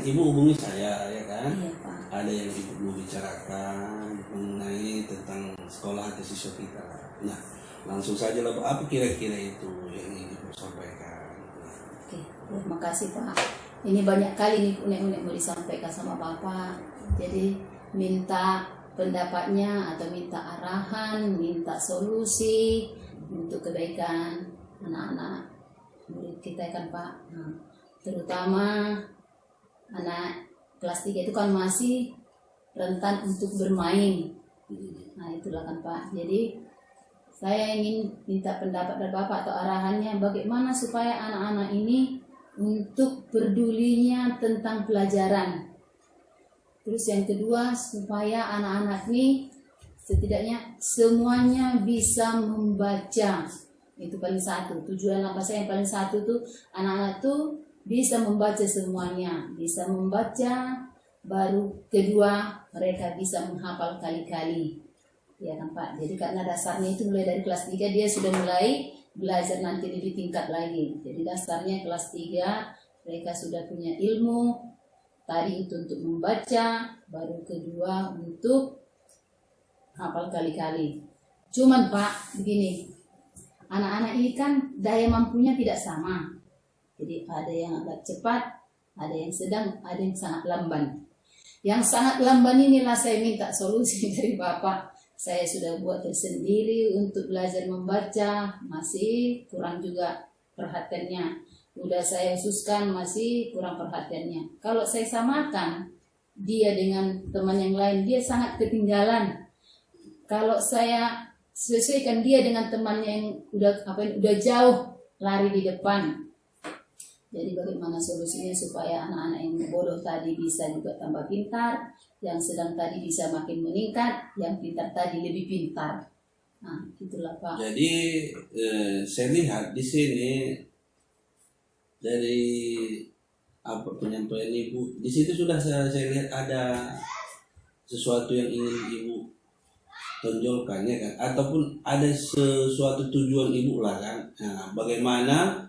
ibu hubungi saya ya kan. Iya, Pak. Ada yang ibu mau bicarakan mengenai tentang sekolah atau siswa kita. Nah, langsung saja lah, apa kira-kira itu yang ingin ibu sampaikan? Oke, terima kasih Pak. Ini banyak kali nih unek-unek mau disampaikan sama Bapak. Jadi minta pendapatnya atau minta arahan, minta solusi untuk kebaikan anak-anak murid kita kan Pak. Nah, terutama anak kelas 3 itu kan masih rentan untuk bermain. Nah itulah kan Pak. Jadi saya ingin minta pendapat dari Bapak atau arahannya bagaimana supaya anak-anak ini untuk pedulinya tentang pelajaran. Terus yang kedua, supaya anak-anak ini setidaknya semuanya bisa membaca. Itu paling satu. Tujuan apa saya yang paling satu tuh anak-anak tuh bisa membaca semuanya. Bisa membaca, baru kedua mereka bisa menghafal kali-kali. Ya kan Pak. Jadi karena dasarnya itu mulai dari kelas 3 dia sudah mulai belajar nanti lebih tingkat lagi. Jadi dasarnya kelas 3 mereka sudah punya ilmu. Tadi itu untuk membaca, baru kedua untuk hafal kali-kali. Cuman Pak, begini, anak-anak ini kan daya mampunya tidak sama. Jadi ada yang agak cepat, ada yang sedang, ada yang sangat lamban. Yang sangat lamban inilah saya minta solusi dari Bapak. Saya sudah buat tersendiri untuk belajar membaca, masih kurang juga perhatiannya. Udah saya khususkan masih kurang perhatiannya. Kalau saya samakan dia dengan teman yang lain, dia sangat ketinggalan. Kalau saya sesuaikan dia dengan temannya yang udah jauh lari di depan. Jadi bagaimana solusinya supaya anak-anak yang bodoh tadi bisa juga tambah pintar, yang sedang tadi bisa makin meningkat, yang pintar tadi lebih pintar. Nah, itulah Pak. Jadi saya lihat di sini dari apa penyampaian ibu, di situ sudah saya lihat ada sesuatu yang ingin ibu tonjolkan ya kan, ataupun ada sesuatu tujuan ibu lah kan. Nah, bagaimana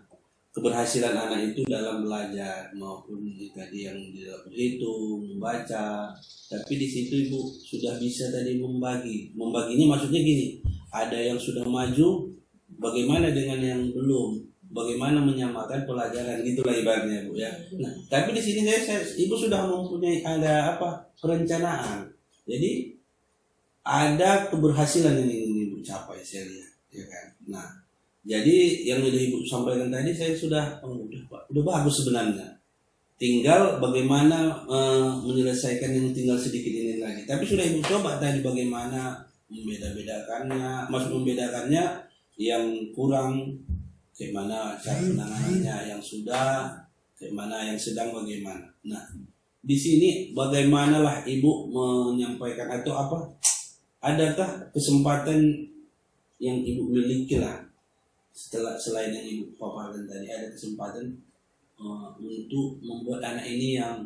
keberhasilan anak itu dalam belajar maupun tadi yang di dalam berhitung, membaca. Tapi di situ ibu sudah bisa tadi membaginya maksudnya gini, ada yang sudah maju, bagaimana dengan yang belum, bagaimana menyamakan pelajaran, gitulah ibaratnya Bu ya. Nah, tapi di sini ibu sudah mempunyai ada perencanaan. Jadi ada keberhasilan yang ingin ibu capai saya lihat ya kan. Nah, jadi yang sudah ibu sampaikan tadi saya sudah udah bagus sebenarnya. Tinggal bagaimana menyelesaikan yang tinggal sedikit ini lagi. Tapi sudah ibu coba tadi bagaimana membedakannya yang kurang, kayak mana cara penanganannya, yang sudah, kayak mana yang sedang, bagaimana. Nah, di sini bagaimanalah ibu menyampaikan atau adakah kesempatan yang ibu miliki lah selain yang ibu paparkan tadi, ada kesempatan untuk membuat anak ini yang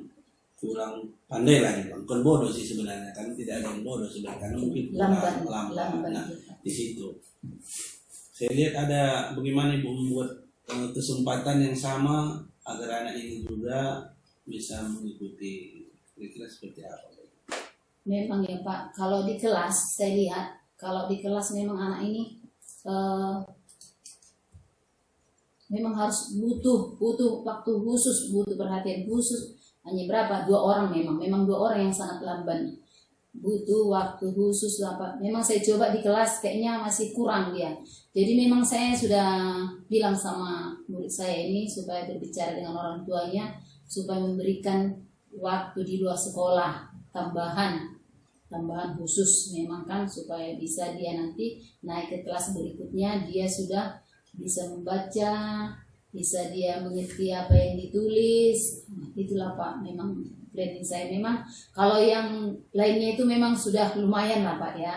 kurang pandai lah, bukan bodoh sih sebenarnya, kan tidak ada yang bodoh sebenarnya, karena mungkin lamban. Nah, di situ saya lihat ada bagaimana ibu membuat kesempatan yang sama agar anak ini juga bisa mengikuti, kira-kira seperti apa? Memang ya Pak, kalau di kelas saya lihat, kalau di kelas memang anak ini memang harus butuh waktu khusus, butuh perhatian khusus. Hanya berapa? 2 orang memang 2 orang yang sangat lamban. Butuh waktu khusus apa? Memang saya coba di kelas kayaknya masih kurang dia. Jadi memang saya sudah bilang sama murid saya ini supaya berbicara dengan orang tuanya supaya memberikan waktu di luar sekolah tambahan khusus memang kan, supaya bisa dia nanti naik ke kelas berikutnya dia sudah bisa membaca, bisa dia mengerti apa yang ditulis. Itulah Pak, memang planning saya. Memang kalau yang lainnya itu memang sudah lumayan lah Pak ya,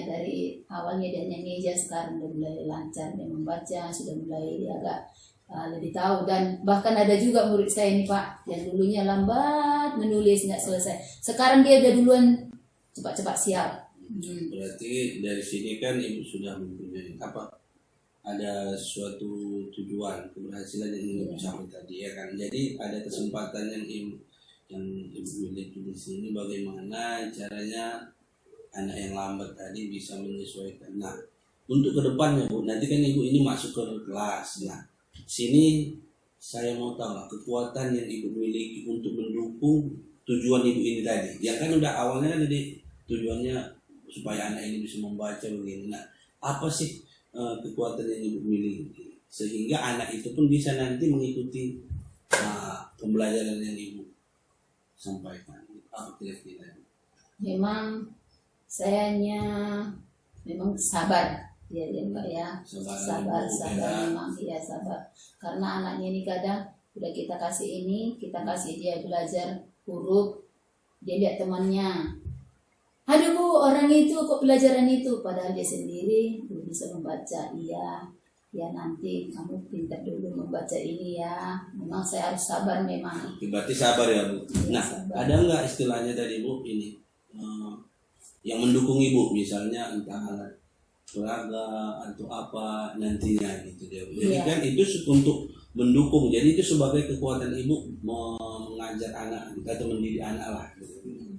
dari awalnya dia ngeja, sekarang udah mulai lancar dia membaca, sudah mulai agak lebih tahu. Dan bahkan ada juga murid saya ini Pak yang dulunya lambat menulis, nggak selesai, sekarang dia udah duluan cepat-cepat siap. Berarti dari sini kan ibu sudah mempunyai ada suatu tujuan keberhasilan yang ingin dicapai tadi ya kan. Jadi ada kesempatan yang ibu miliki di sini, bagaimana caranya anak yang lambat tadi bisa menyesuaikan. Nah, untuk kedepannya Bu, nanti kan ibu ini masuk ke kelas. Nah, sini saya mau tahu lah kekuatan yang ibu miliki untuk mendukung tujuan ibu ini tadi. Yang kan udah awalnya kan tadi tujuannya supaya anak ini bisa membaca begini. Nah, apa sih kekuatan yang ibu miliki sehingga anak itu pun bisa nanti mengikuti pembelajaran yang ibu sampaikan? Apa kira-kira? Memang sayanya memang sabar ya Pak ya, sabar memang ya sabar, karena anaknya ini kadang udah kita kasih dia belajar huruf, dia lihat temannya, aduh Bu, orang itu kok pelajaran itu, padahal dia sendiri belum bisa membaca. Ya nanti kamu pintar dulu membaca ini ya. Memang saya harus sabar memang. Berarti sabar ya Bu. Nah, sabar. Ada nggak istilahnya tadi Bu ini yang mendukung ibu, misalnya entah alat peraga atau apa nantinya gitu dia. Jadi kan itu untuk mendukung. Jadi itu sebagai kekuatan ibu mengajar anak atau mendidik anak lah. Gitu.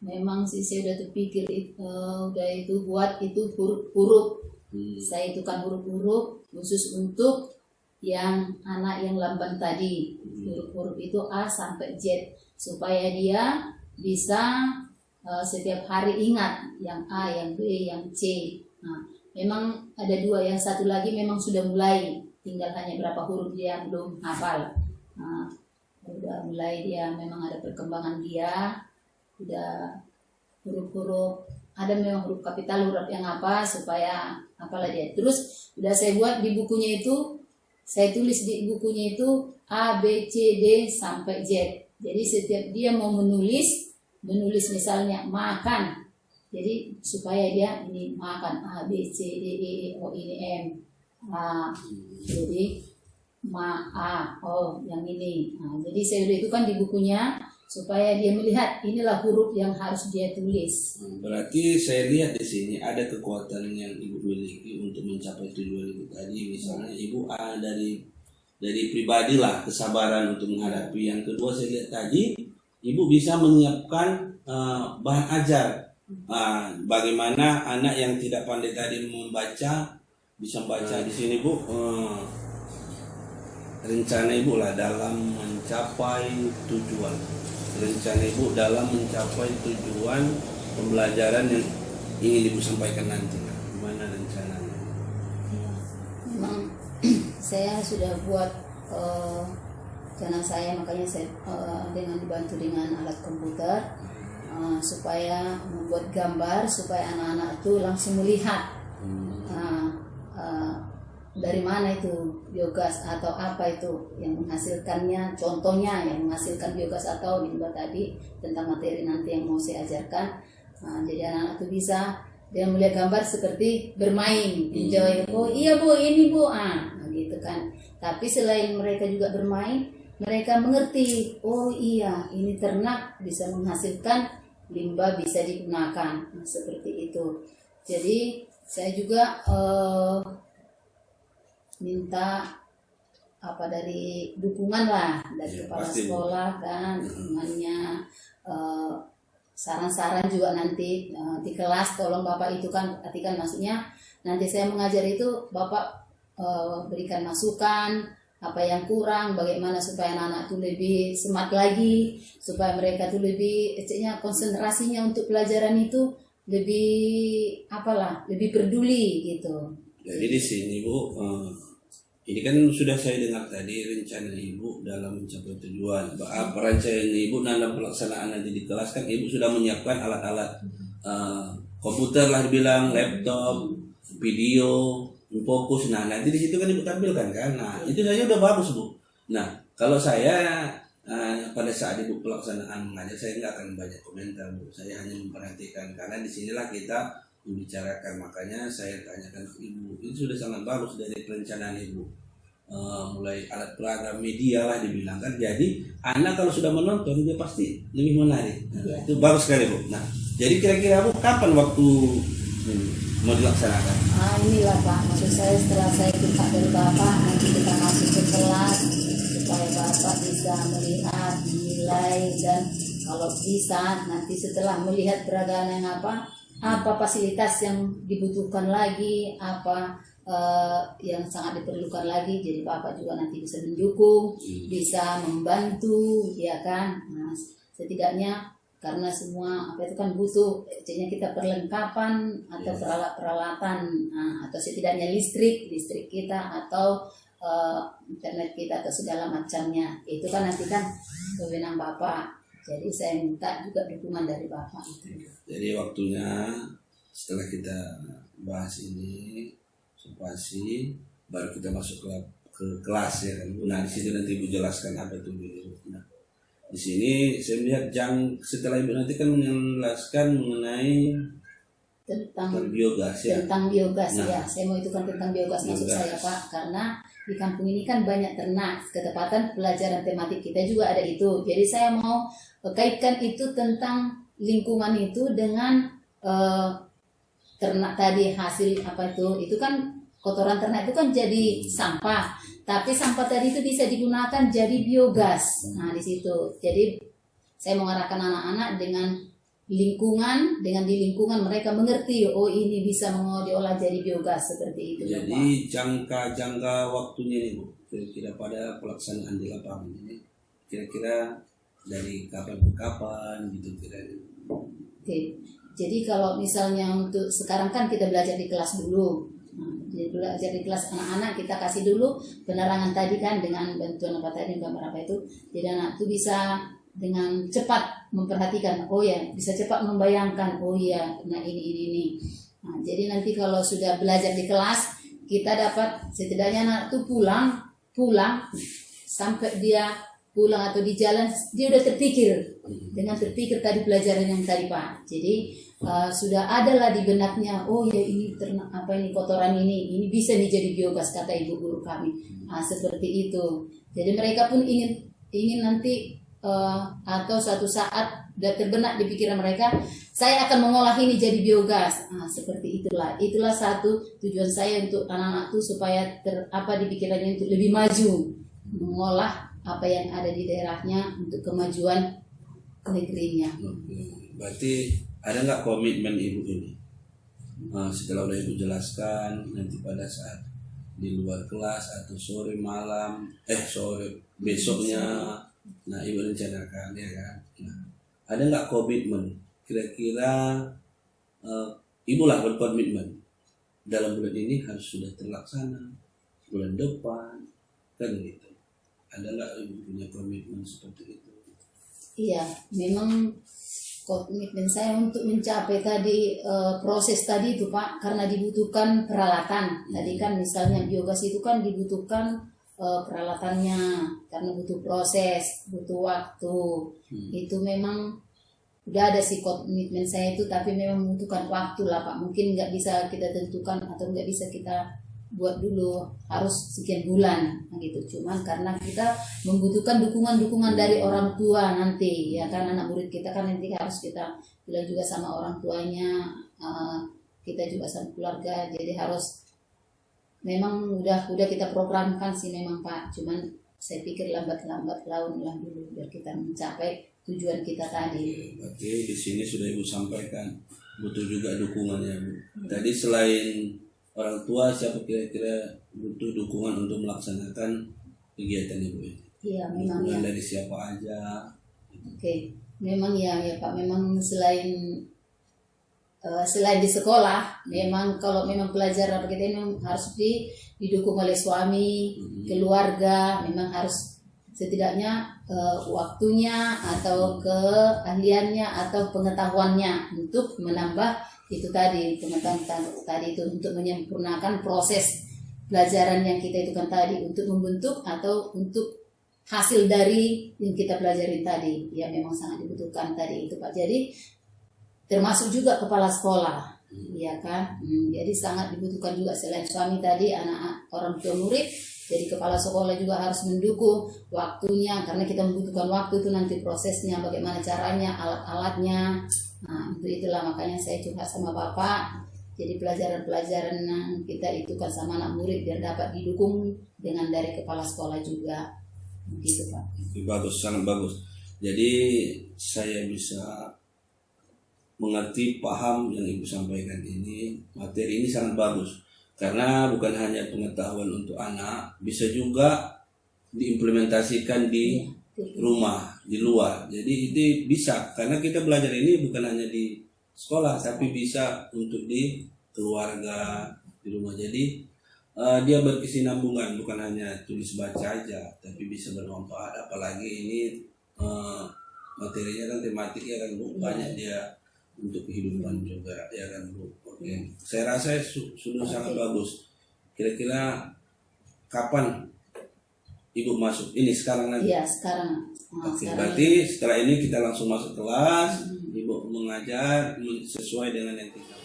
Memang sih saya udah terpikir udah itu buat itu huruf. Saya itu kan huruf-huruf khusus untuk yang anak yang lamban tadi. Huruf-huruf itu A sampai Z supaya dia bisa setiap hari ingat yang A, yang B, yang C. Nah, memang ada dua, yang satu lagi memang sudah mulai, tinggal hanya berapa huruf dia belum hafal. Nah, udah mulai dia memang ada perkembangan dia, udah huruf-huruf, ada memang huruf kapital, huruf yang apa supaya apalah dia. Terus udah saya buat di bukunya itu, saya tulis di bukunya itu A, B, C, D sampai Z. Jadi setiap dia mau menulis misalnya makan, jadi supaya dia ini makan A B C D E O ini M. Jadi A yang ini. Nah, jadi saya udah itu kan di bukunya supaya dia melihat inilah huruf yang harus dia tulis. Berarti saya lihat di sini ada kekuatan yang ibu miliki untuk mencapai tujuan ibu tadi. Misalnya ibu dari pribadi lah kesabaran untuk menghadapi. Yang kedua saya lihat tadi ibu bisa menyiapkan bahan ajar. Bagaimana anak yang tidak pandai tadi membaca bisa membaca. Di sini Bu, rencana ibu lah dalam mencapai tujuan. Rencana ibu dalam mencapai tujuan pembelajaran yang ingin ibu sampaikan nanti. Gimana rencananya? Memang saya sudah buat channel saya, makanya saya dengan dibantu dengan alat komputer supaya membuat gambar supaya anak-anak itu langsung melihat dari mana itu biogas atau apa itu yang menghasilkannya, contohnya yang menghasilkan biogas atau limbah tadi, tentang materi nanti yang mau saya ajarkan. Jadi anak-anak itu bisa dia melihat gambar seperti bermain, enjoy. Oh iya Bu, ini Bu, gitu kan. Tapi selain mereka juga bermain, mereka mengerti, oh iya ini ternak bisa menghasilkan limbah, bisa digunakan, seperti itu. Jadi saya juga minta apa dari dukungan lah dari kepala sekolah kan, dukungannya, saran-saran juga nanti di kelas, tolong Bapak itu kan, artikan maksudnya nanti saya mengajar itu Bapak berikan masukan apa yang kurang, bagaimana supaya anak-anak itu lebih semangat lagi, supaya mereka itu lebih konsentrasinya untuk pelajaran itu lebih lebih peduli gitu. Jadi di sini Bu, ini kan sudah saya dengar tadi rencana ibu dalam mencapai tujuan. Perencanaan ibu dalam pelaksanaan nanti di kelas kan ibu sudah menyiapkan alat-alat komputer lah dibilang, laptop, video, fokus. Nah nanti di situ kan ibu tampilkan kan. Nah itu saja udah bagus Bu. Nah kalau saya pada saat ibu pelaksanaan mengajar, saya nggak akan banyak komentar Bu. Saya hanya memperhatikan karena disinilah kita membicarakan. Makanya saya tanyakan ke ibu, itu sudah sangat bagus dari perencanaan ibu. Mulai alat peraga media lah dibilang kan. Jadi anak kalau sudah menonton dia pasti lebih menarik. Itu bagus sekali Bu. Nah jadi kira-kira Bu kapan waktu mau dilaksanakan? Inilah Pak, maksud saya setelah saya minta dari Bapak, nanti kita masuk ke kelas supaya Bapak bisa melihat, menilai, dan kalau bisa nanti setelah melihat peragaman yang apa fasilitas yang dibutuhkan lagi, apa yang sangat diperlukan lagi, jadi Bapak juga nanti bisa mendukung, bisa membantu, ya kan. Nah, setidaknya karena semua apa itu kan butuh, artinya kita perlengkapan atau peralatan, atau setidaknya listrik kita atau internet kita atau segala macamnya, itu kan nanti kan wewenang Bapak. Jadi saya minta juga dukungan dari Bapak itu. Jadi waktunya setelah kita bahas ini situasi, baru kita masuk ke kelas ya kan. Nah di situ nanti Ibu jelaskan apa itu biologi. Nah, di sini saya melihat setelah Ibu nanti kan menjelaskan mengenai tentang biogas ya. Tentang biogas ya. Saya mau itu kan tentang biogas maksud saya Pak, karena di kampung ini kan banyak ternak. Ketepatan pelajaran tematik kita juga ada itu. Jadi saya mau kaitkan itu tentang lingkungan itu dengan ternak tadi, hasil apa itu kan kotoran ternak itu kan jadi sampah, tapi sampah tadi itu bisa digunakan jadi biogas. Nah di situ jadi saya mengarahkan anak-anak dengan lingkungan, di lingkungan mereka mengerti, oh ini bisa mau diolah jadi biogas seperti itu. Jadi jangka waktunya ini Bu, kira-kira pada pelaksanaan di lapangan ini kira-kira dari kapan ke kapan gitu kira-kira. Oke. Jadi kalau misalnya untuk sekarang kan kita belajar di kelas dulu. Jadi belajar di kelas anak-anak kita kasih dulu penerangan tadi kan dengan bantuan apa tadi, gambar apa itu. Jadi anak itu bisa dengan cepat memperhatikan, oh ya bisa cepat membayangkan, oh ya nah ini. Nah, jadi nanti kalau sudah belajar di kelas kita dapat setidaknya anak itu pulang sampai dia pulang atau di jalan dia udah terpikir tadi pelajaran yang tadi Pak. Jadi sudah ada lah di benaknya, oh ya ini ternak apa ini kotoran ini bisa nih jadi biogas kata ibu guru kami. Seperti itu. Jadi mereka pun ingin nanti atau suatu saat udah terbenak di pikiran mereka, saya akan mengolah ini jadi biogas. Seperti itulah satu tujuan saya untuk anak-anak itu supaya di pikirannya untuk lebih maju mengolah apa yang ada di daerahnya untuk kemajuan negerinya. Berarti ada nggak komitmen Ibu ini? Setelah udah Ibu jelaskan, nanti pada saat di luar kelas atau sore besoknya, nah Ibu rencanakan ya kan? Nah, ada nggak komitmen? Kira-kira Ibu lah berkomitmen dalam bulan ini harus sudah terlaksana, bulan depan kan gitu. Ada nggak Ibu punya komitmen seperti itu? Iya, memang komitmen saya untuk mencapai tadi proses tadi itu Pak, karena dibutuhkan peralatan. Tadi kan misalnya biogas itu kan dibutuhkan peralatannya, karena butuh proses, butuh waktu. Itu memang udah ada sih komitmen saya itu, tapi memang membutuhkan waktu lah Pak. Mungkin nggak bisa kita tentukan atau nggak bisa kita buat dulu harus sekian bulan gitu. Cuman karena kita membutuhkan dukungan dari orang tua nanti ya kan, anak murid kita kan nanti harus kita bilang juga sama orang tuanya, kita juga sama keluarga. Jadi harus memang udah kita programkan sih memang Pak. Cuman saya pikir lambat laun lah dulu biar kita mencapai tujuan kita tadi. Berarti di sini sudah Ibu sampaikan butuh juga dukungannya Bu. Tadi selain orang tua, siapa kira-kira butuh dukungan untuk melaksanakan kegiatan Ibu ini? Iya, memang dukungan ya. Dari siapa aja? Oke, memang ya Pak. Memang selain di sekolah, memang kalau memang pelajaran kita memang harus didukung oleh suami, keluarga. Memang harus setidaknya waktunya atau keahliannya atau pengetahuannya untuk menambah itu tadi, pengetahuan tadi itu untuk menyempurnakan proses pelajaran yang kita itu kan tadi, untuk membentuk atau untuk hasil dari yang kita pelajarin tadi ya, memang sangat dibutuhkan tadi itu Pak. Jadi termasuk juga kepala sekolah ya kan. Jadi sangat dibutuhkan juga selain suami tadi, anak orang tua murid. Jadi kepala sekolah juga harus mendukung waktunya, karena kita membutuhkan waktu itu nanti prosesnya, bagaimana caranya, alat-alatnya. Nah itulah makanya saya curhat sama Bapak. Jadi pelajaran-pelajaran yang kita itu kan sama anak murid biar dapat didukung dengan dari kepala sekolah juga. Begitu Pak. Bagus, sangat bagus. Jadi saya bisa mengerti, paham yang Ibu sampaikan ini. Materi ini sangat bagus. Karena bukan hanya pengetahuan untuk anak, bisa juga diimplementasikan di rumah, di luar. Jadi itu bisa, karena kita belajar ini bukan hanya di sekolah, tapi bisa untuk di keluarga, di rumah. Jadi dia berkesinambungan, bukan hanya tulis baca aja, tapi bisa bermanfaat. Apalagi ini materinya kan tematiknya kan Bu, banyak dia untuk kehidupan juga, ya kan Bu. Oke, saya rasa sudah sangat bagus. Kira-kira kapan Ibu masuk? Ini sekarang nanti? Iya, sekarang. Oke, berarti setelah ini kita langsung masuk kelas, Ibu mengajar sesuai dengan yang kita.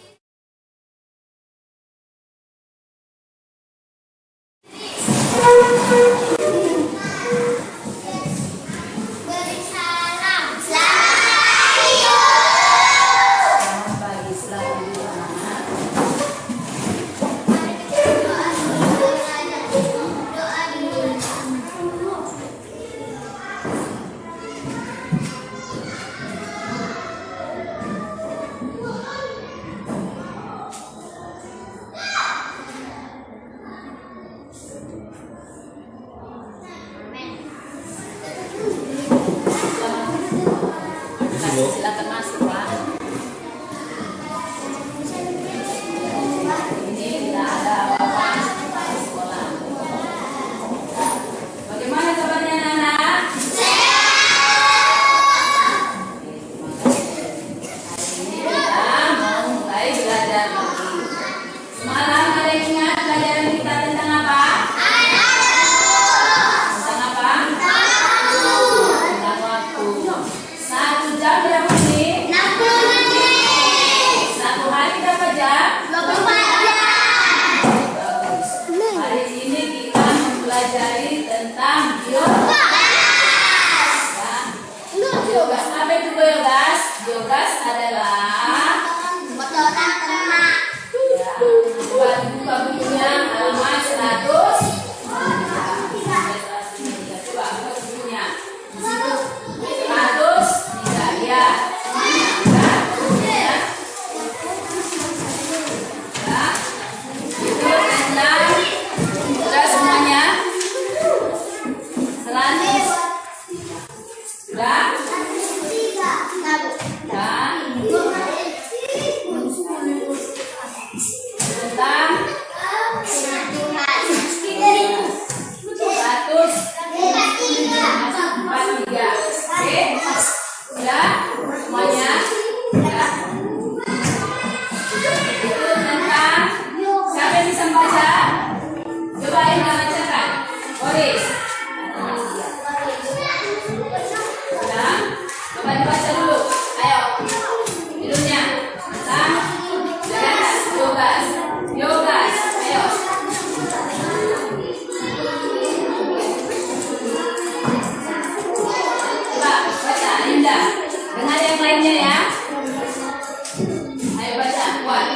Silakan masuk Pak. Ini tidak ada apa-apa di sekolah. Bagaimana kabarnya anak-anak? Hari ini kita mau mulai belajar lagi. Semalam ada yang ingat pelajaran kita tentang apa? Tentang apa? Tentang waktu. 1 jam berapa menit? 60 menit. 1 hari berapa jam? 24 jam. Bagus. Hari ini kita mempelajari tentang biogas. Ya. Biogas, apa itu biogas? Biogas adalah kotoran ternak. Ya. Coba dibuka bukunya halaman 100. Coba buka bukunya. Di situ 103 ya. Itu tentang sudah semuanya. Selanjutnya sudah. Tentang 143. Oke, sudah semuanya. Ya. Itu tentang siapa yang bisa membaca? Coba yang bacakan. Boris. Sudah. Coba dibaca dulu. Ayo. Judulnya tentang biogas. Biogas. Ayo. Coba baca Linda. Dengar yang lainnya ya. Ayo baca, kuat.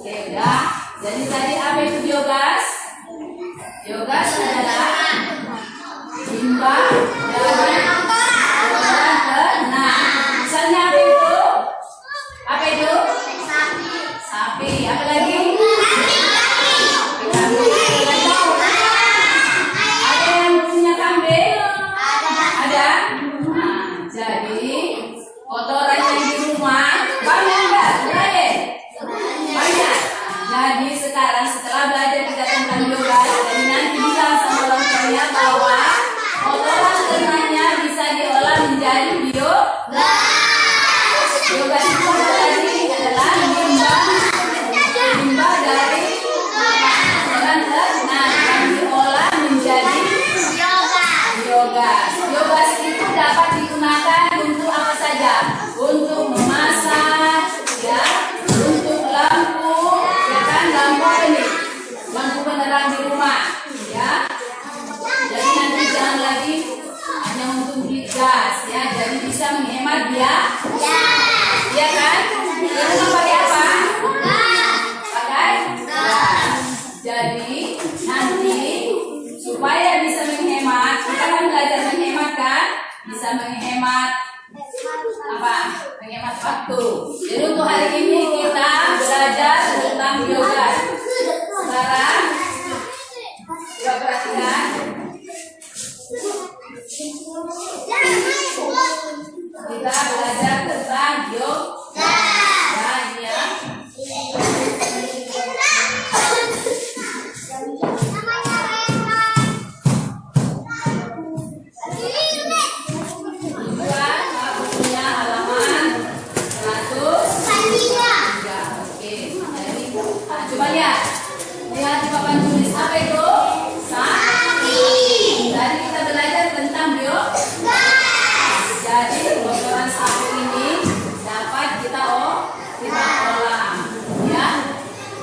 Oke, udah. Jadi tadi apa itu biogas? Biogas adalah limbah dari kotoran ternak. Misalnya apa itu? Apa itu? Sapi. Apa lagi? Kambing. lihat. Lihat di papan tulis apa itu? Sapi. Tadi kita belajar tentang biogas. Jadi kotoran sapi ini dapat kita olah. Ya.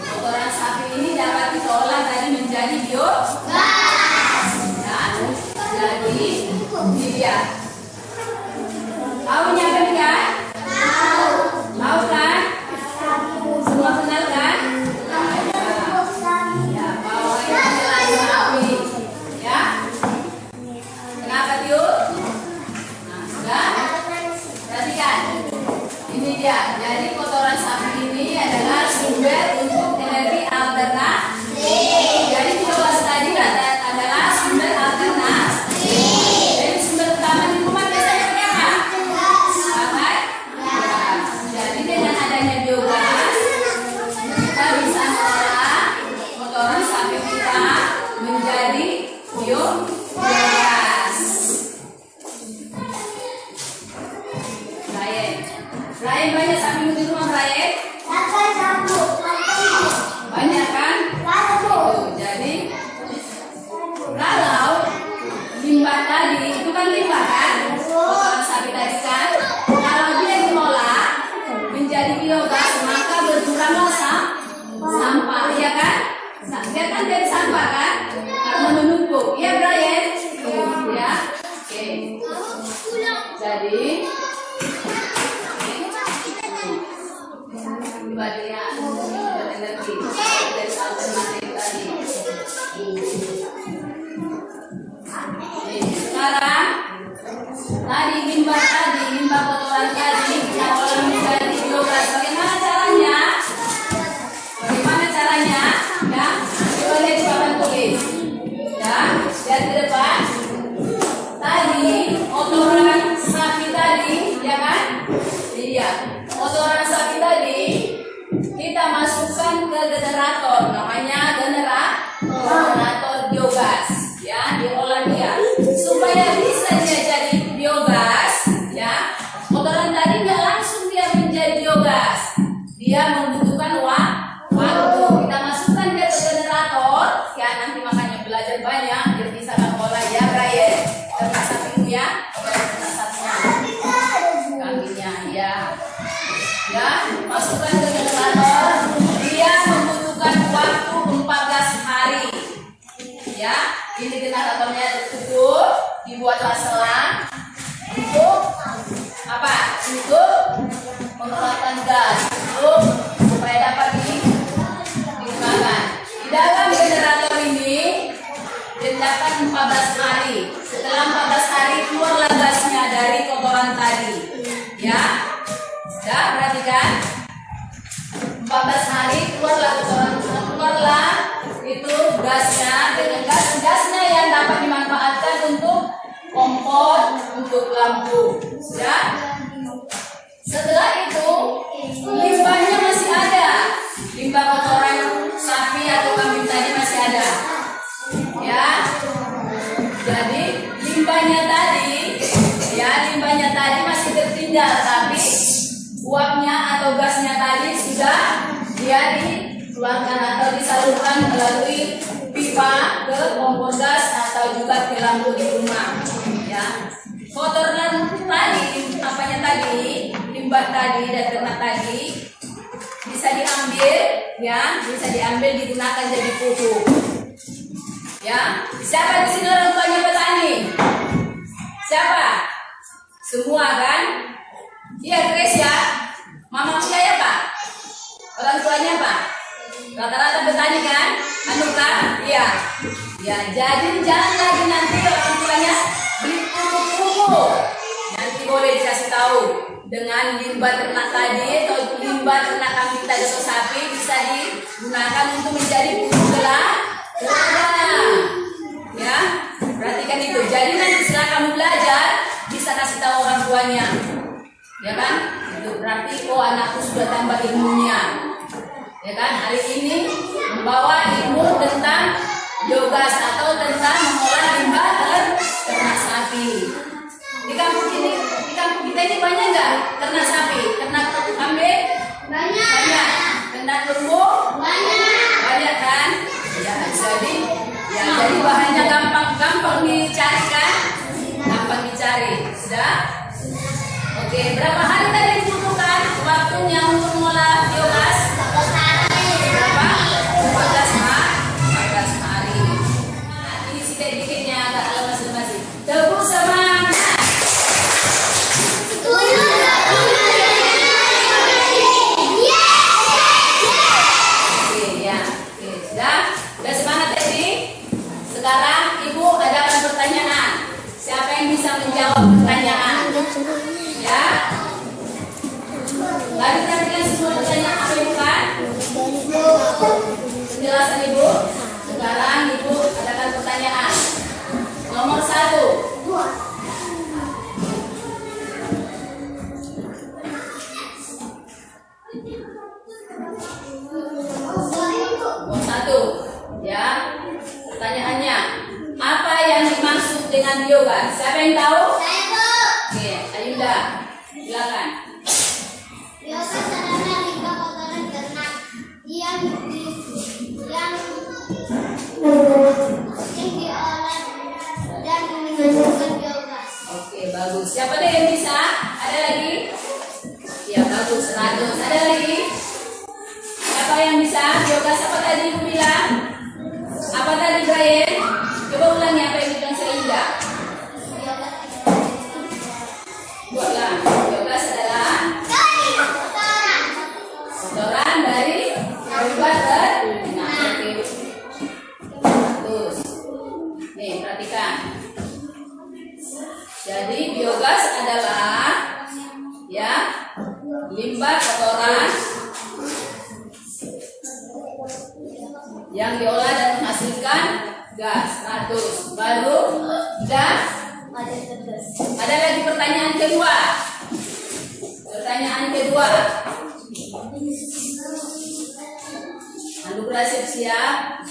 Kotoran sapi ini dapat kita olah tadi menjadi biogas. Ya. Jadi ini dia. Tahu nyampe kan? Tahu kan? Semua kenal kan? Ya, bawahnya adalah sapi. Ya. Kenapa Tiur? Nah, sudah? Perhatikan. Ini dia. Jadi kotoran sapi ini adalah sumber untuk energi alternatif. Jadi biogas tadi adalah sumber alternatif. Jadi sumber utama di rumah biasanya pakai apa? Pakai gas. Jadi dengan adanya biogas kita bisa mengolah kotoran sapi kita menjadi biogas. Brian banyak sapi di rumah Brian? Banyak kan? Tuh, jadi kalau limbah tadi itu kan limbah kan? Kotoran sapi tadi kan? Kalau dia diolah menjadi biogas maka berkuranglah sampah, iya kan? Dia kan jadi sampah kan? Karena menumpuk, iya Brian? Ya, oke. Jadi badia energi dari alternatif tadi. Sekarang tadi limbah kotoran tadi kita olah menjadi biogas. Bagaimana caranya? Ya, coba lihat di papan tulis. Ya, lihat ke depan. Tadi kotoran sapi tadi, ya kan? Iya, kotoran sapi tadi kita masukkan ke generator, namanya generator biogas. Ya, diolah dia supaya bisa dia jadi biogas. Ya, kotoran tadi nggak langsung dia menjadi biogas. Dia membutuhkan waktu. Kita masukkan dia ke generator. Ya, nanti makanya belajar banyak biar bisa mengolah ya, Brian. Ternak sapimu ya, ternak sapinya, kambingnya ya. Ya, masukkan ke generator. Dia membutuhkan waktu 14 hari. Ya, ini generatornya tertutup, dibuatlah selang untuk apa? Untuk mengeluarkan gas, untuk supaya dapat digunakan. Di dalam generator ini diletakkan 14 hari. Setelah 14 hari keluarlah gasnya dari kotoran tadi. Ya. Ya, perhatikan. 14 hari keluarlah itu gasnya, dengan gasnya yang dapat dimanfaatkan untuk kompor, untuk lampu. Ya. Setelah itu limbahnya masih ada. Limbah kotoran sapi atau kambing tadi masih ada. Ya. Jadi limbahnya tadi masih tertinggal, tapi uapnya atau gasnya tadi sudah dia dikeluarkan atau disalurkan melalui pipa ke kompor gas atau juga ke lampu di rumah. Ya, kotoran tadi, limbah tadi dan ternak tadi bisa diambil, ya, bisa diambil digunakan jadi pupuk. Ya, siapa di sini orang tuanya petani? Siapa? Semua kan? Iya, Grace ya. Mama punya ya Pak? Orang tuanya Pak? Rata-rata petani kan? Anuka? Iya. Ya, jadi jangan lagi nanti orang tuanya beli pupuk-pupuk. Nanti boleh dikasih tahu dengan limbah ternak tadi atau limbah ternak kambing tadi atau sapi bisa digunakan untuk menjadi pupuk ladang. Ya, perhatikan itu. Jadi nanti setelah kamu belajar bisa kasih tahu orang tuanya. Ya kan? Itu berarti anakku sudah tambah ilmunya. Ya kan? Hari ini membawa ilmu tentang biogas atau tentang mengolah limbah ternak sapi. Di kampung kita ini banyak nggak ternak sapi, ternak kambing? Banyak. Ternak lembu? Banyak. Ya, jadi bahannya gampang dicari kan? Gampang dicari. Sudah? Oke, berapa hari tadi dibutuhkan waktunya untuk mengolah biogas? Berapa? 14 hari. Ini sedikit-sedikitnya agak lemas masih. Tepuk semangat. Oke, ya. Oke, sudah? Sudah semangat ya, ini? Sekarang Ibu adakan pertanyaan. Siapa yang bisa menjawab pertanyaan? Ya. Lalu perhatikan semua pertanyaan apa Ibu kan? Penjelasan Ibu. Sekarang Ibu adakan pertanyaan. Nomor 1. Nomor 1. Ya. Pertanyaannya, apa yang dimaksud dengan biogas? Siapa yang tahu? Oke, Ayunda, silakan. Biogas adalah limbah kotoran ternak yang diolah dan menghasilkan biogas. Oke, bagus. Siapa deh yang bisa? Ada lagi? Ya, bagus. 100. Ada lagi? Siapa yang bisa? Biogas apa tadi Ibu bilang? Apa tadi Brian? Coba ulangi apa yang dibilang Ayunda. Buatlah. Biogas adalah kotoran dari hewan ternak. Oke. Bagus. Nih, perhatikan. Jadi biogas adalah ya limbah kotoran yang diolah dan menghasilkan gas. 100. Baru sudah. Ada lagi pertanyaan kedua. Pertanyaan kedua. Anugerah siap-siap.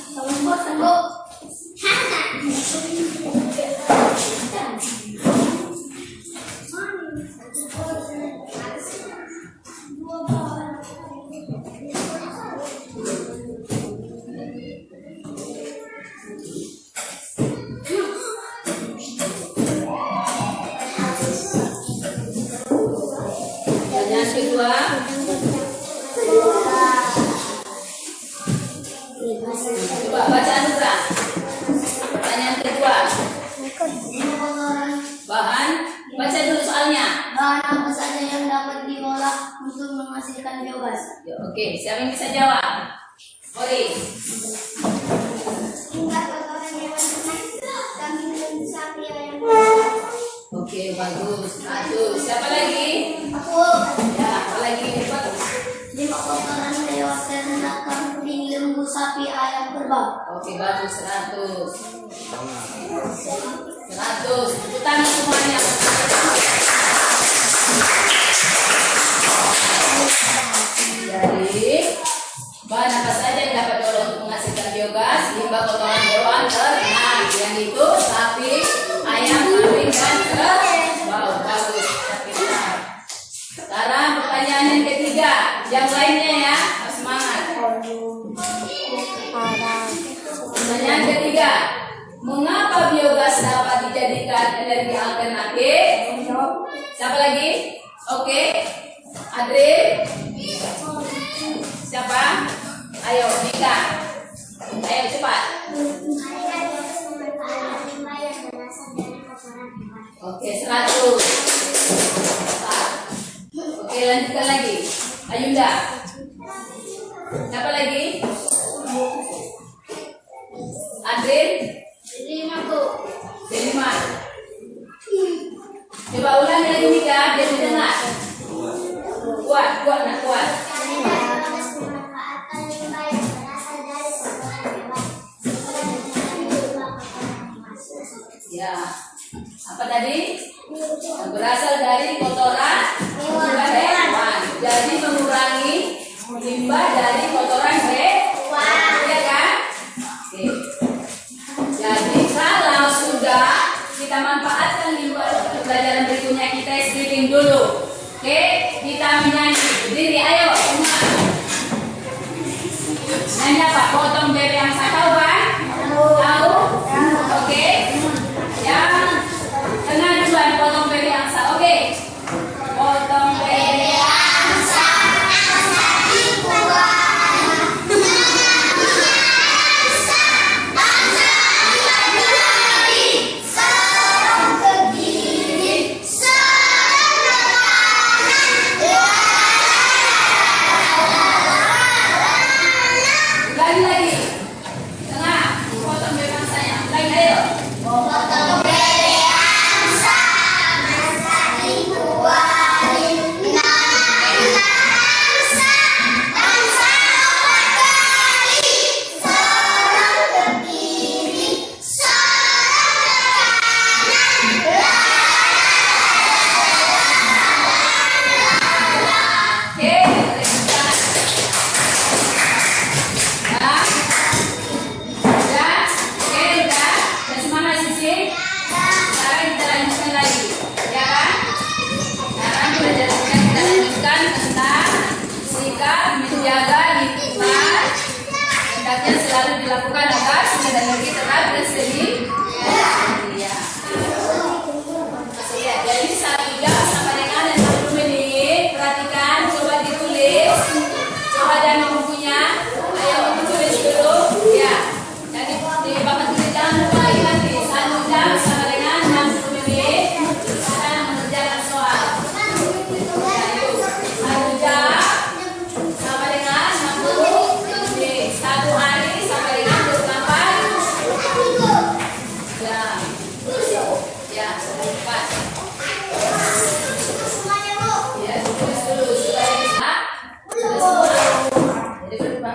Pertanyaan kedua. Coba baca anugerah. Pertanyaan kedua. Bahan. Baca dulu soalnya. Bahan apa saja yang dapat diolah untuk menghasilkan biogas? Ya, oke, siapa yang bisa jawab? Ori. Limbah kotoran hewan ternak, kambing dan sapi ayam. Oke, bagus. 100. Siapa lagi? Aku. Ya, apa lagi? Cepat. Limbah kotoran hewan ternak, kambing, lembu, sapi, ayam, kerbau. Oke, bagus. 100. 100. Tepuk tangan semuanya. Jadi, bahan apa saja yang dapat diolah untuk menghasilkan biogas? Limbah kotoran hewan ternak, yang itu sapi, ayam, kambing, dan kerbau. Bagus. Pintar. Sekarang pertanyaan yang ketiga, yang lainnya ya, harus semangat. Pertanyaan ketiga, mengapa biogas dapat dijadikan energi alternatif? Siapa lagi? Oke, Adri. Siapa? Ayo, Nika. Ayo cepat. Oke, 100. Oke, lanjutkan lagi. Ayunda. Siapa lagi? Adrin. Delima. Coba ulang lagi Nika, biar didengar. Kuat, nak kuat. Ya, apa tadi? Yang berasal dari kotoran hewan. Jadi mengurangi limbah dari kotoran hewan, ya kan? Oke. Jadi kalau sudah kita manfaatkan limbah untuk pelajaran berikutnya, kita stripping dulu. Oke, kita menyanyi. Berdiri, ayo semua. Nyanyi apa? Potong bebek yang saya tahu kan? Tahu?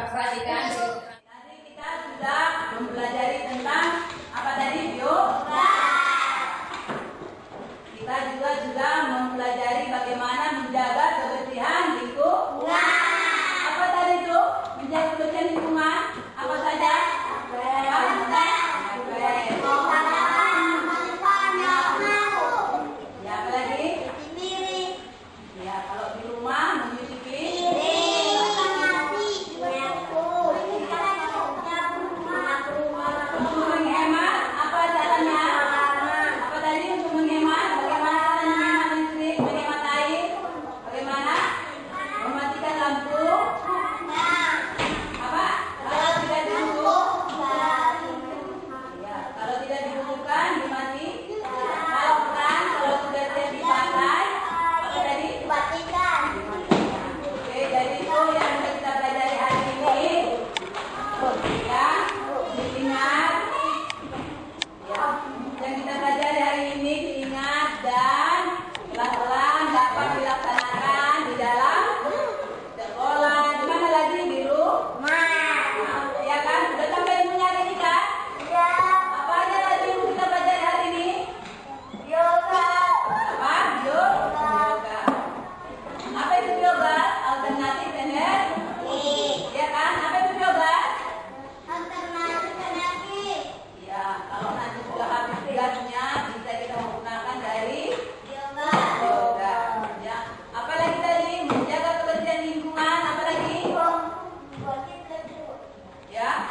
perhatikan. Tadi kita sudah mempelajari tentang apa tadi, biogas. Kita juga sudah mempelajari bagaimana menjaga kebersihan lingkungan. Apa tadi itu? Menjaga kebersihan lingkungan. Apa saja? Ya, apa lagi? Ya, kalau di rumah menyuci untuk menghemat, apa caranya? Apa tadi untuk menghemat? Bagaimana cara menghemat listrik, menghemat air? Bagaimana? Mematikan lampu. Apa? Kalau tidak dibutuhkan. Ya, kalau tidak dibutuhkan dimati. Kalau sudah tidak dipakai, apa tadi? Oke, jadi itu yang kita pelajari hari ini. Ya, diingat. Ya, yang kita pelajari hari ini diingat dan pelan-pelan dapat dilaksanakan di dalam sekolah. Di mana lagi? Di rumah. Ya kan? Sudah sampai ilmunya hari ini kan? Apa aja lagi yang kita pelajari hari ini? Apa? Yoga. Apa itu yoga? Alternatif energi. Ya kan? Apa itu yoga? Ya, kalau nanti sudah habis kelasnya bisa kita menggunakan dari yoga. Ya. Apa lagi tadi? Menjaga kebersihan lingkungan. Apa lagi? Ya.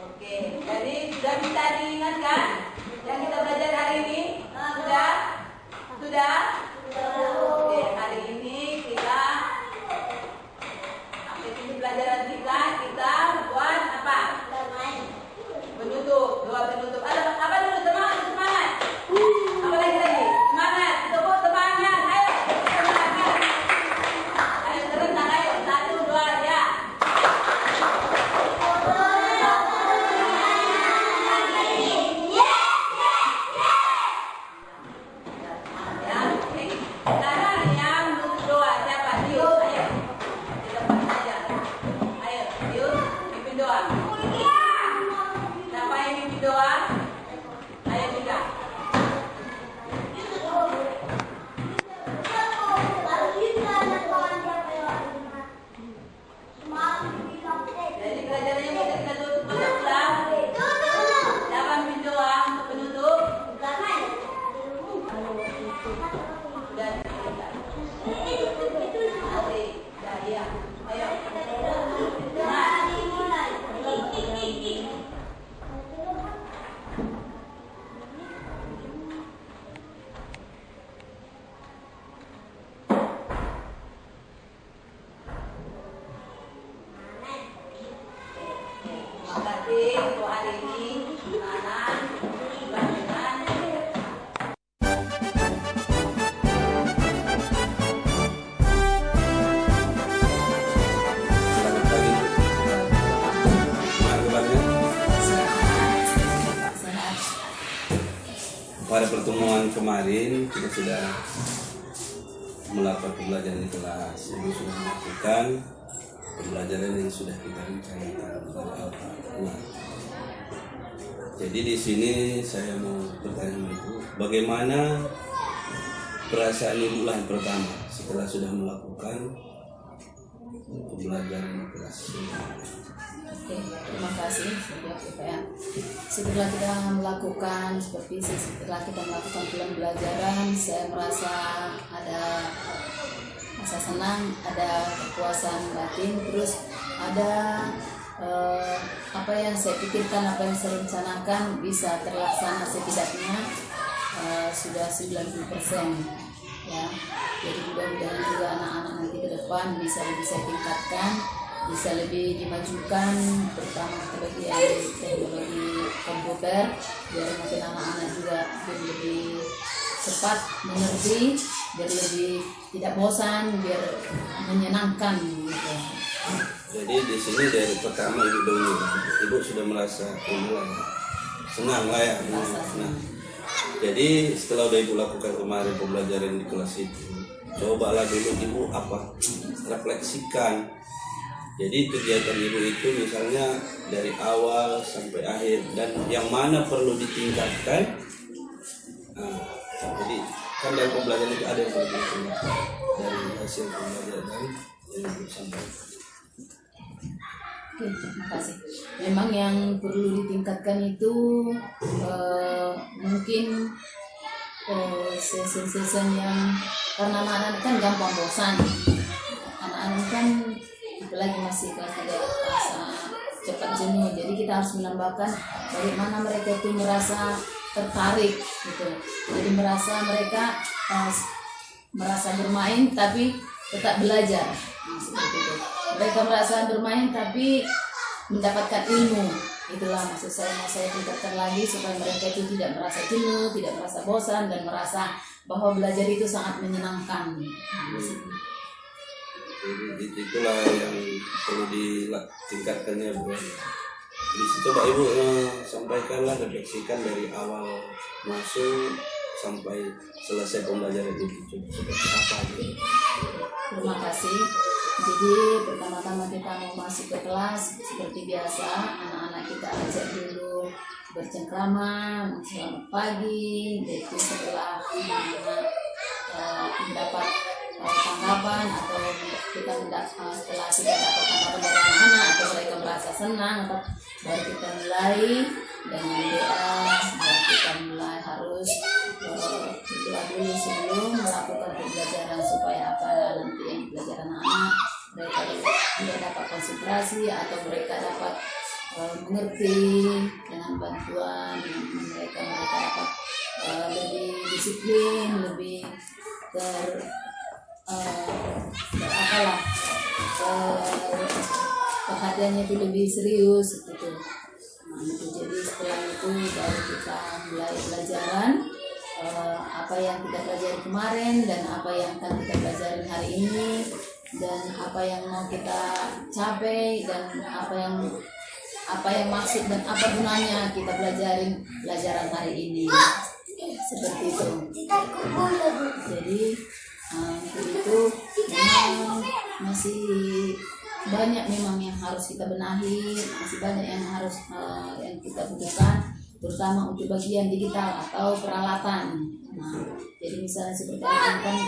Oke, jadi sudah bisa diingatkan yang kita belajar hari ini? Sudah? Sudah? Oke, hari ini kita aktivitas pelajaran kita buat apa? Penutup, doa penutup. Ada apa dulu? Semangat, semangat. Apa lagi? Semangat, tepuk semangat. Ayo, semangat. Ayo serentak, ayo. 1, 2, ya. Ya, oke. Sekarang yang menutup doa siapa? Dius, ayo. Kita buat saja. Ayo, Dius, pimpin doa. Siapa yang pimpin doa? Ayo juga. Jadi pelajarannya bisa kita tutup ulang. Siapa yang pimpin doa untuk penutup? Sudah diberikan. Asik. Dah, iya. Ayo. Terima kasih untuk hari ini. Anak, mudah-mudahan Selamat pagi. Gimana kabarnya? Sehat. Pada pertemuan kemarin kita sudah melakukan pembelajaran di kelas. Ibu sudah melakukan pembelajaran yang sudah kita rencanakan pada awal. Nah, jadi di sini saya mau bertanya sama Ibu, bagaimana perasaan Ibu lah yang pertama setelah sudah melakukan pembelajaran di kelas ini? Oke, terima kasih sudah ya. Setelah kita melakukan pembelajaran, saya merasa ada rasa senang, ada kepuasan batin, terus ada apa yang saya pikirkan, apa yang saya rencanakan bisa terlaksana setidaknya sudah 90% ya. Jadi mudah-mudahan juga anak-anak nanti ke depan bisa lebih saya tingkatkan, bisa lebih dimajukan, terutama bagian teknologi komputer, biar mungkin anak-anak juga jadi lebih cepat mengerti, biar lebih tidak bosan, biar menyenangkan gitu. Jadi di sini dari pertama Ibu dulu, Ibu sudah merasa senang lah ya. Nah, jadi setelah udah Ibu lakukan kemarin pembelajaran di kelas itu, cobalah dulu Ibu apa refleksikan. Jadi kegiatan ibu itu misalnya dari awal sampai akhir dan yang mana perlu ditingkatkan. Nah, jadi kan dalam pembelajaran itu ada yang perlu ditingkatkan dari hasil pembelajaran yang disampaikan. Oke, terima kasih. Memang yang perlu ditingkatkan itu mungkin sesi-sesi yang karena anak-anak kan gampang bosan. Anak-anak kan apalagi masih kelas 3 masa cepat jenuh. Jadi kita harus menambahkan bagaimana mereka itu merasa tertarik gitu. Jadi merasa mereka merasa bermain tapi tetap belajar. Seperti itu. Mereka merasa bermain tapi mendapatkan ilmu. Itulah maksud saya, mau saya tingkatkan lagi supaya mereka itu tidak merasa jenuh, tidak merasa bosan, dan merasa bahwa belajar itu sangat menyenangkan. Jadi itulah yang perlu ditingkatkannya Bu. Bisa coba Ibu sampaikanlah, refleksikan dari awal masuk sampai selesai pembelajaran itu seperti apa gitu. Terima kasih. Jadi pertama-tama kita mau masuk ke kelas seperti biasa, anak-anak kita ajak dulu bercengkrama, selamat pagi. Jadi setelah anak-anak mendapat tanggapan atau kita setelah kita dapat tanggapan dari anak-anak atau mereka merasa senang, atau baru kita mulai dengan doa. Kita mulai harus berdoa dulu sebelum melakukan pembelajaran supaya apa nanti yang belajar anak-anak mereka tidak dapat konsentrasi atau mereka dapat mengerti dengan bantuan mereka dapat lebih disiplin, lebih perhatiannya itu lebih serius gitu. Jadi setelah itu baru kita mulai pelajaran apa yang kita pelajari kemarin dan apa yang akan kita pelajari hari ini dan apa yang mau kita capai dan apa yang maksud dan apa gunanya kita pelajaran hari ini, seperti itu. Jadi itu memang masih banyak memang yang harus kita benahi, masih banyak yang harus yang kita butuhkan, terutama untuk bagian digital atau peralatan. Jadi misalnya seperti kan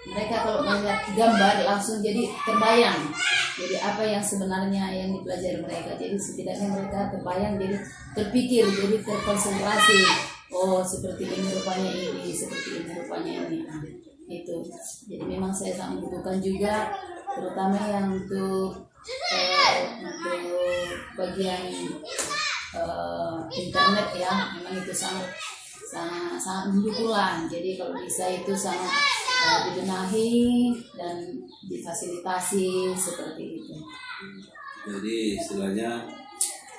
mereka kalau melihat gambar langsung jadi terbayang. Jadi apa yang sebenarnya yang dipelajari mereka. Jadi setidaknya mereka terbayang, jadi terpikir, jadi terkonsentrasi. Oh seperti ini rupanya ini, seperti ini rupanya ini. Itu. Jadi memang saya sangat membutuhkan juga, terutama yang untuk bagian internet ya, memang itu sangat mendukung. Jadi kalau bisa itu sangat dibenahi dan difasilitasi seperti itu. Jadi istilahnya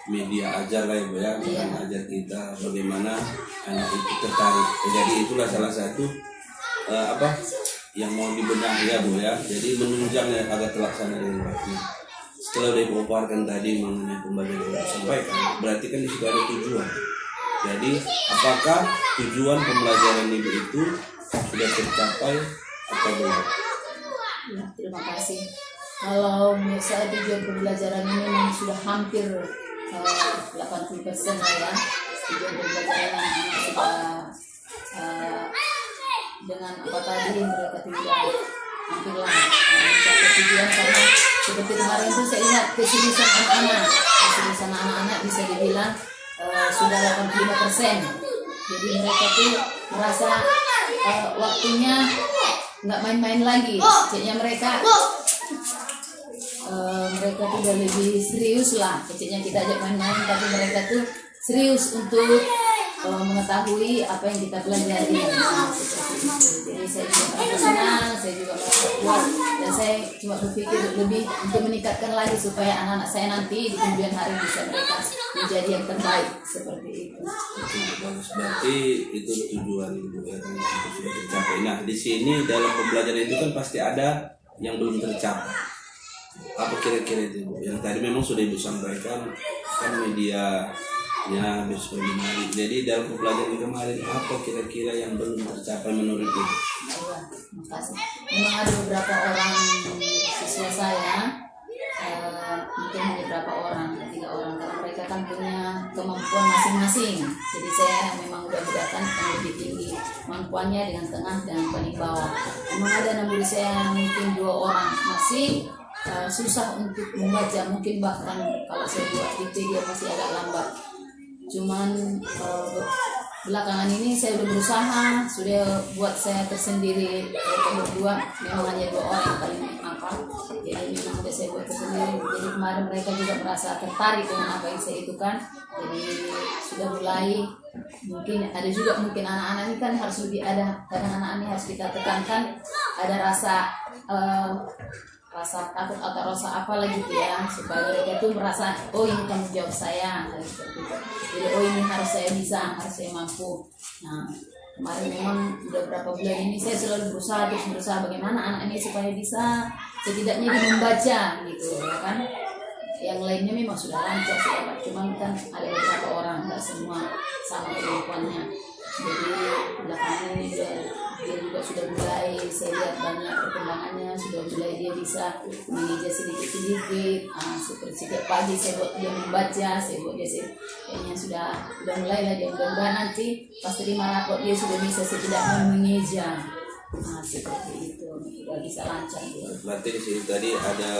media ajar lah Ibu ya, ajar kita bagaimana anak itu tertarik. Jadi itulah salah satu yang mau dibenahi ya Bu ya. Jadi menunjang ya agar terlaksana dengan baik. Setelah dipaparkan tadi mengenai pembelajaran yang disampaikan, berarti kan di situ ada tujuan. Jadi apakah tujuan pembelajaran Ibu itu sudah tercapai atau belum? Ya, terima kasih. Kalau menurut saya tujuan pembelajaran ini memang sudah hampir 80% lah ya. Tujuan pembelajaran anak sudah dengan apa tadi mereka tinggal hampirlah mencapai tujuan, karena seperti kemarin itu saya lihat keseriusan anak-anak bisa dibilang sudah 85%. Jadi mereka tuh merasa waktunya nggak main-main lagi. Kecilnya mereka tuh udah lebih serius lah. Kecilnya kita ajak main-main, tapi mereka tuh serius untuk mengetahui apa yang kita pelajari. Jadi saya juga merasa senang, saya juga merasa puas, dan saya cuma berpikir lebih untuk meningkatkan lagi supaya anak-anak saya nanti di kemudian hari bisa mereka menjadi yang terbaik seperti itu. Bagus, berarti itu tujuan Ibu ya, sudah tercapai. Nah di sini dalam pembelajaran itu kan pasti ada yang belum tercapai. Apa kira-kira itu Bu? Yang tadi memang sudah Ibu sampaikan kan medianya besok dimari. Jadi dalam pembelajaran kemarin apa kira-kira yang belum tercapai menurut Ibu? Terima kasih. Memang ada beberapa orang siswa saya mungkin hanya berapa orang, 3 orang, karena mereka kan punya kemampuan masing-masing. Jadi saya memang udah bedakan yang lebih tinggi kemampuannya dengan tengah dan paling bawah. Memang ada anak murid saya mungkin 2 orang masih susah untuk membaca, mungkin bahkan kalau saya buat dikte dia masih agak lambat. Cuman belakangan ini saya udah berusaha, sudah buat saya tersendiri. Mereka berdua memang hanya 2 orang yang paling hafal, jadi memang udah saya buat tersendiri. Jadi kemarin mereka juga merasa tertarik dengan apa yang saya itu kan, jadi sudah mulai. Mungkin ada juga mungkin anak-anak ini kan harus lebih ada, kadang anak-anak ini harus kita tekankan ada rasa takut atau rasa apa lagi gitu ya, supaya mereka tuh merasa oh ini tanggung jawab saya, seperti itu. Jadi oh ini harus saya bisa, harus saya mampu. Nah kemarin memang udah berapa bulan ini saya selalu berusaha bagaimana anak ini supaya bisa setidaknya dia membaca gitu ya kan. Yang lainnya memang sudah lancar sudah, cuma kan ada beberapa orang, nggak semua sama kemampuannya. Jadi belakangan ini dia juga sudah mulai, saya lihat banyak perkembangannya, sudah mulai dia bisa mengeja sedikit-sedikit. Seperti setiap pagi saya buat dia membaca, saya buat dia kayaknya sudah mulai lah dia, mudah-mudahan nanti pas terima rapor dia sudah bisa setidaknya mengeja. Seperti itu, sudah bisa lancar dia. Berarti di sini tadi ada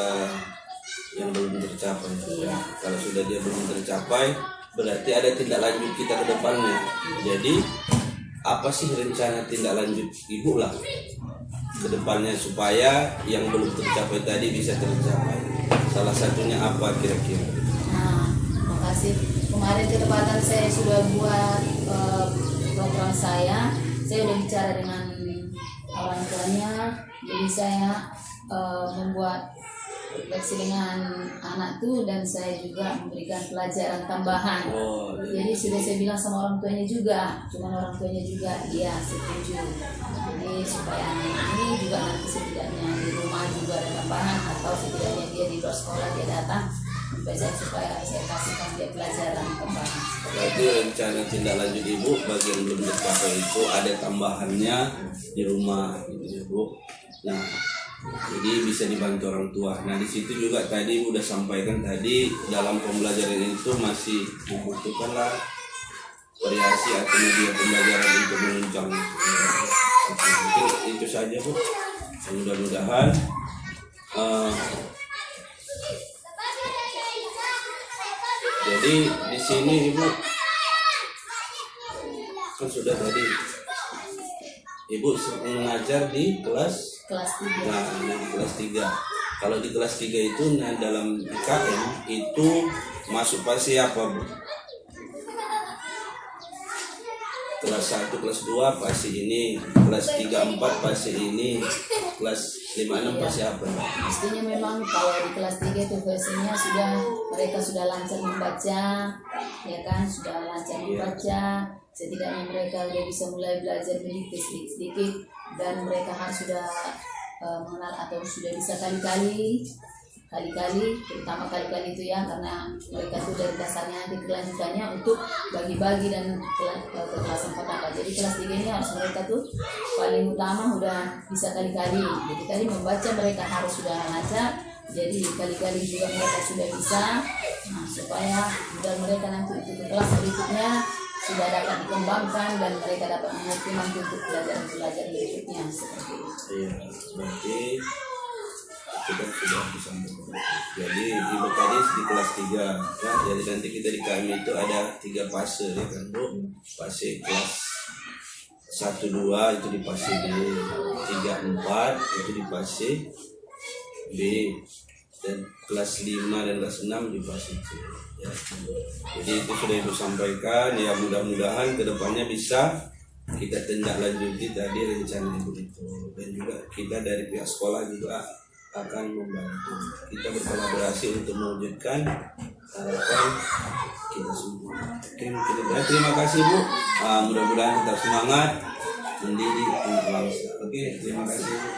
yang belum tercapai. Iya. Kalau sudah dia belum tercapai, berarti ada tindak lanjut kita ke depannya. Jadi apa sih rencana tindak lanjut ibu lah ke depannya supaya yang belum tercapai tadi bisa tercapai? Salah satunya apa kira-kira? Makasih. Kemarin ketepatan saya sudah buat program saya udah bicara dengan orang tuanya, jadi saya membuat refleksi dengan anak tuh, dan saya juga memberikan pelajaran tambahan. Jadi sudah saya bilang sama orang tuanya juga, cuman orang tuanya juga dia setuju. Jadi supaya anak ini juga nanti setidaknya di rumah juga ada tambahan, atau setidaknya dia di luar sekolah dia datang supaya saya kasihkan dia pelajaran tambahan. Berarti rencana tindak lanjut ibu bagi yang belum tercapai itu ada tambahannya di rumah gitu ya Bu. Nah jadi bisa dibantu orang tua. Nah di situ juga tadi ibu udah sampaikan tadi dalam pembelajaran itu masih membutuhkanlah variasi atau media pembelajaran untuk menunjang. Mungkin itu saja Bu. Mudah-mudahan jadi di sini ibu kan sudah tadi ibu mengajar di kelas 3. Nah, di kelas 3. Kalau di kelas 3 itu dalam IKM itu masuk pasti apa Bu? Kelas 1, kelas 2 pasti ini, kelas 3, 4 pasti ini, kelas 5, 6 pasti apa? Pastinya memang kalau di kelas 3 itu versinya mereka sudah lancar membaca, ya kan, sudah lancar membaca. Setidaknya mereka sudah bisa mulai belajar sedikit, dan mereka harus sudah mengenal atau sudah bisa kali-kali, terutama kali-kali itu ya, karena mereka itu dari dasarnya nanti kelanjutannya untuk bagi-bagi dan ke kelas 4 apa. Jadi kelas 3 ini harus mereka tuh paling utama udah bisa kali-kali. Jadi tadi membaca mereka harus sudah lancar, jadi kali-kali juga mereka sudah bisa. Nah, supaya dan mereka nanti ke kelas berikutnya sudah dapat dikembangkan dan mereka dapat mengerti nanti untuk pelajaran berikutnya seperti itu. Iya, berarti kita sudah bisa memperbaiki. Jadi ibu tadi di kelas 3 ya, jadi nanti kita di KM itu ada 3 fase ya kan Bu. Fase kelas 1, 2 itu di fase B, 3, 4 itu di fase B, dan kelas 5 dan kelas 6 di fase C ya. Jadi itu sudah ibu sampaikan ya, mudah-mudahan kedepannya bisa kita tindak lanjuti tadi rencana ibu itu, dan juga kita dari pihak sekolah juga akan membantu kita berkolaborasi untuk mewujudkan harapan kita semua. Terima kasih Bu. Mudah-mudahan tetap semangat mendidik anak bangsa. Oke, terima kasih Bu.